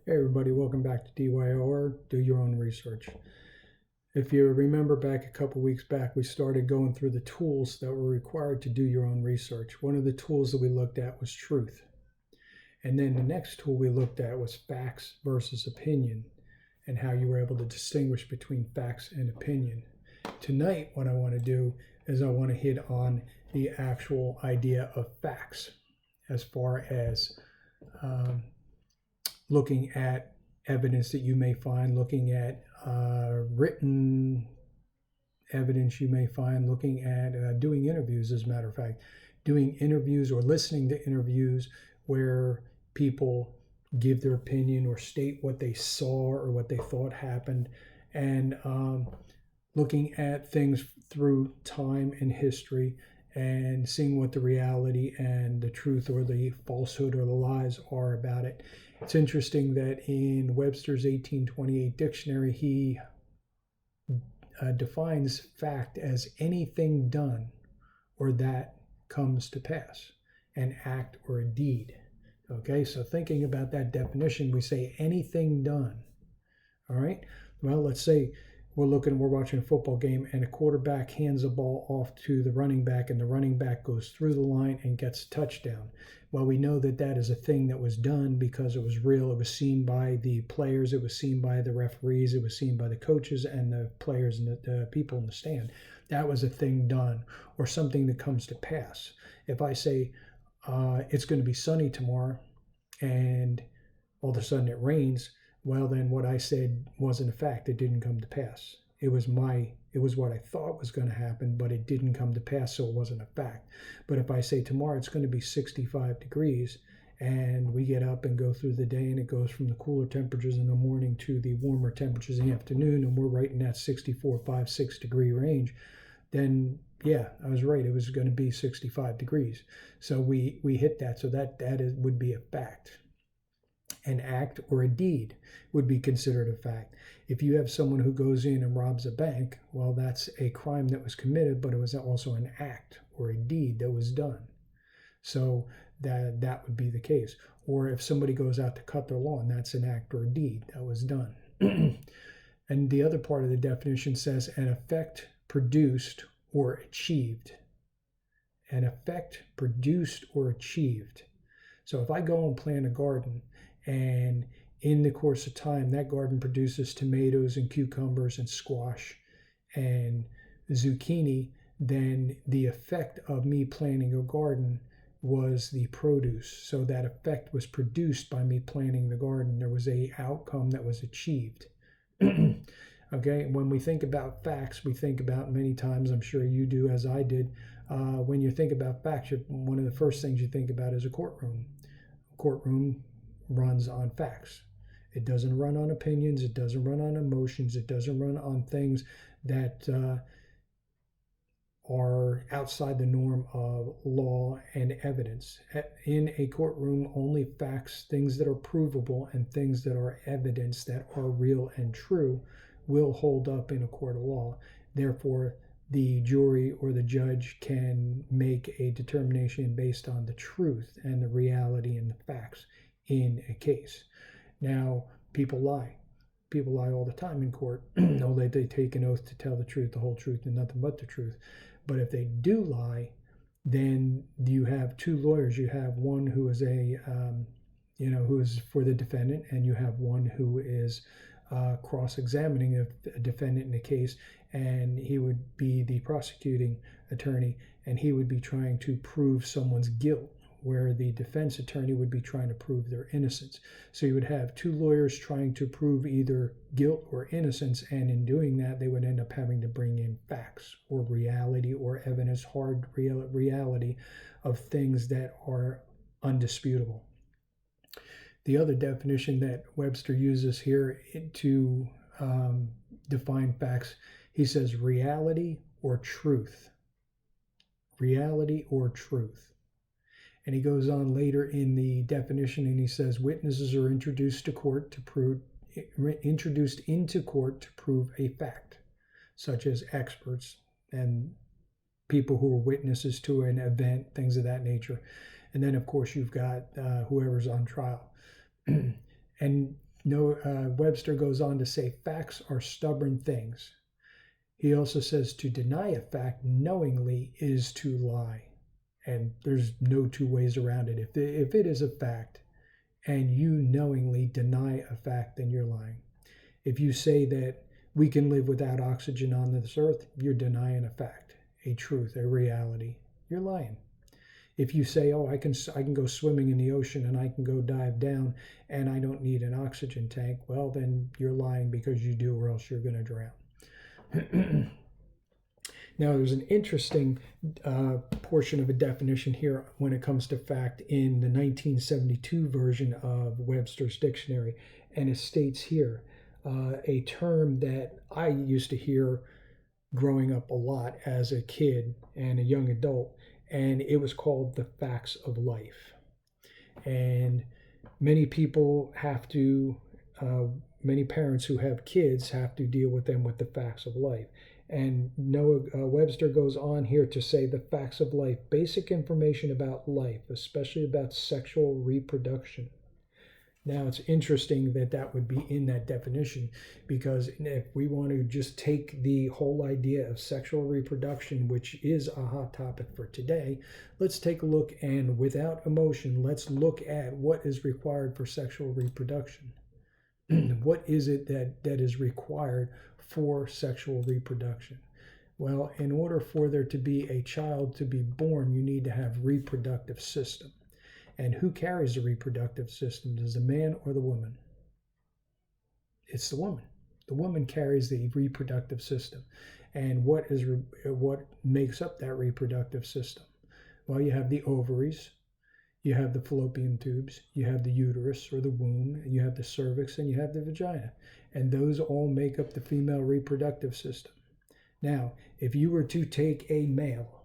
Hey everybody, welcome back to DYOR, Do Your Own Research. If you remember back a couple weeks back, we started going through the tools that were required to do your own research. One of the tools that we looked at was truth. And then the next tool we looked at was facts versus opinion and how you were able to distinguish between facts and opinion. Tonight, what I want to do is I want to hit on the actual idea of facts as far as looking at evidence that you may find, looking at written evidence you may find, looking at doing interviews, as a matter of fact, doing interviews or listening to interviews where people give their opinion or state what they saw or what they thought happened, and looking at things through time and history and seeing what the reality and the truth or the falsehood or the lies are about it. It's interesting that in Webster's 1828 dictionary, he defines fact as anything done or that comes to pass, an act or a deed. Okay, so thinking about that definition, we say anything done. All right, well, let's say we're watching a football game and a quarterback hands a ball off to the running back and the running back goes through the line and gets a touchdown. Well, we know that that is a thing that was done because it was real. It was seen by the players. It was seen by the referees. It was seen by the coaches and the players and the people in the stand. That was a thing done or something that comes to pass. If I say it's going to be sunny tomorrow and all of a sudden it rains, well, then what I said wasn't a fact. It didn't come to pass. It was what I thought was going to happen, but it didn't come to pass, so it wasn't a fact. But if I say tomorrow it's going to be 65 degrees and we get up and go through the day and it goes from the cooler temperatures in the morning to the warmer temperatures in the afternoon and we're right in that 64, 5, 6 degree range, then yeah, I was right. It was going to be 65 degrees. So we hit that. So that would be a fact. An act or a deed would be considered a fact. If you have someone who goes in and robs a bank, well, that's a crime that was committed, but it was also an act or a deed that was done. So that would be the case. Or if somebody goes out to cut their lawn, that's an act or a deed that was done. And the other part of the definition says an effect produced or achieved. An effect produced or achieved. So if I go and plant a garden, and in the course of time, that garden produces tomatoes and cucumbers and squash and zucchini, then the effect of me planting a garden was the produce. So that effect was produced by me planting the garden. There was a outcome that was achieved. Okay, when we think about facts, we think about many times, I'm sure you do as I did, when you think about facts, one of the first things you think about is a courtroom. A courtroom runs on facts. It doesn't run on opinions. It doesn't run on emotions. It doesn't run on things that are outside the norm of law and evidence. In a courtroom, only facts, things that are provable and things that are evidence that are real and true will hold up in a court of law. Therefore, the jury or the judge can make a determination based on the truth and the reality and the facts in a case. Now, people lie. People lie all the time in court. No, they take an oath to tell the truth, the whole truth, and nothing but the truth. But if they do lie, then you have two lawyers. You have one who is who is for the defendant, and you have one who is cross-examining a defendant in a case, and he would be the prosecuting attorney, and he would be trying to prove someone's guilt, where the defense attorney would be trying to prove their innocence. So you would have two lawyers trying to prove either guilt or innocence, and in doing that, they would end up having to bring in facts or reality or evidence, hard reality of things that are undisputable. The other definition that Webster uses here to define facts, he says reality or truth. Reality or truth. And he goes on later in the definition and he says witnesses are introduced into court to prove a fact, such as experts and people who are witnesses to an event, things of that nature. And then, of course, you've got whoever's on trial. And No, Webster goes on to say facts are stubborn things. He also says to deny a fact knowingly is to lie. And there's no two ways around it. If it is a fact and you knowingly deny a fact, then you're lying. If you say that we can live without oxygen on this earth, you're denying a fact, a truth, a reality. You're lying. If you say, oh, I can go swimming in the ocean and I can go dive down and I don't need an oxygen tank, well, then you're lying because you do, or else you're going to drown. Now, there's an interesting portion of a definition here when it comes to fact in the 1972 version of Webster's Dictionary, and it states here a term that I used to hear growing up a lot as a kid and a young adult, and it was called the facts of life. And many people have to, many parents who have kids have to deal with them with the facts of life. And Noah Webster goes on here to say the facts of life, basic information about life, especially about sexual reproduction. Now, it's interesting that that would be in that definition, because if we want to just take the whole idea of sexual reproduction, which is a hot topic for today, let's take a look, and without emotion, let's look at what is required for sexual reproduction. What is it that is required for sexual reproduction? Well, in order for there to be a child to be born, you need to have reproductive system. And who carries the reproductive system? Is the man or the woman? It's the woman. The woman carries the reproductive system. And what makes up that reproductive system? Well, you have the ovaries, you have the fallopian tubes, you have the uterus or the womb, you have the cervix, and you have the vagina. And those all make up the female reproductive system. Now, if you were to take a male,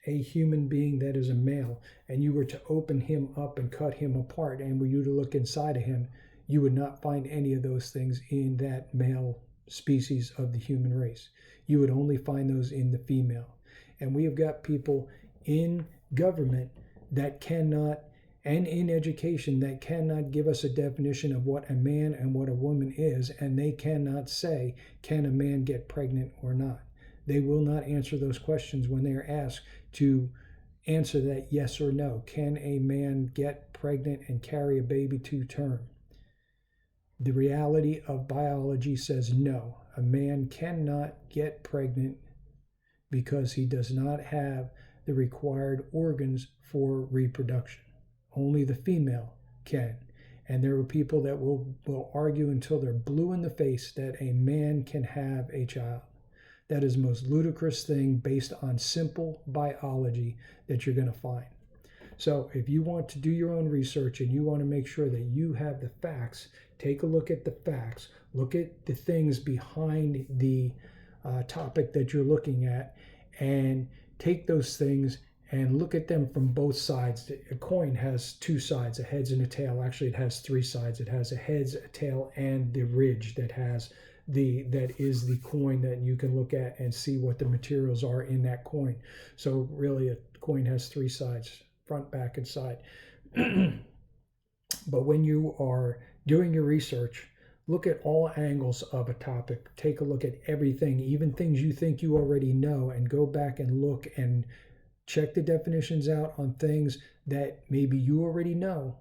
a human being that is a male, and you were to open him up and cut him apart, and were you to look inside of him, you would not find any of those things in that male species of the human race. You would only find those in the female. And we have got people in government that cannot, and in education, that cannot give us a definition of what a man and what a woman is, and they cannot say, can a man get pregnant or not? They will not answer those questions when they are asked to answer that yes or no. Can a man get pregnant and carry a baby to term? The reality of biology says no. A man cannot get pregnant because he does not have the required organs for reproduction. Only the female can. And there are people that will argue until they're blue in the face that a man can have a child. That is the most ludicrous thing based on simple biology that you're going to find. So if you want to do your own research and you want to make sure that you have the facts, take a look at the facts, look at the things behind the topic that you're looking at, and take those things and look at them from both sides. A coin has two sides, a heads and a tail. Actually, it has three sides. It has a heads, a tail, and the ridge that is the coin that you can look at and see what the materials are in that coin. So really, a coin has three sides, front, back, and side. But when you are doing your research, look at all angles of a topic. Take a look at everything, even things you think you already know, and go back and look and check the definitions out on things that maybe you already know,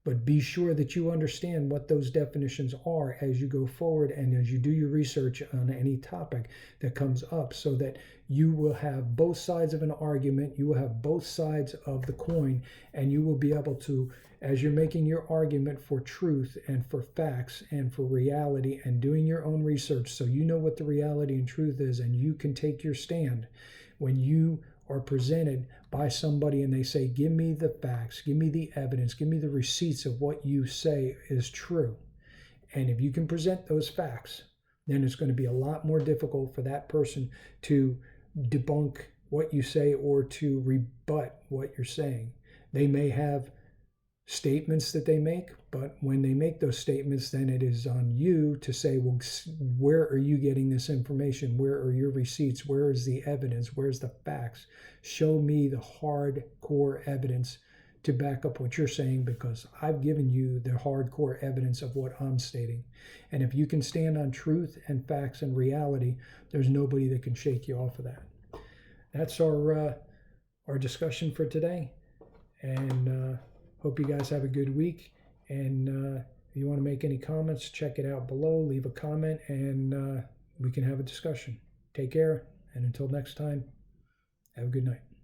but be sure that you understand what those definitions are as you go forward and as you do your research on any topic that comes up, so that you will have both sides of an argument, you will have both sides of the coin, and you will be able to, as you're making your argument for truth and for facts and for reality and doing your own research, so you know what the reality and truth is, and you can take your stand when you are presented by somebody and they say, give me the facts, give me the evidence, give me the receipts of what you say is true. And if you can present those facts, then it's going to be a lot more difficult for that person to debunk what you say or to rebut what you're saying. They may have statements that they make, but when they make those statements, then it is on you to say, well, where are you getting this information? Where are your receipts? Where is the evidence? Where's the facts? Show me the hardcore evidence to back up what you're saying, because I've given you the hardcore evidence of what I'm stating. And if you can stand on truth and facts and reality, there's nobody that can shake you off of that. That's our discussion for today. And hope you guys have a good week. And if you want to make any comments, check it out below. Leave a comment, and we can have a discussion. Take care. And until next time, have a good night.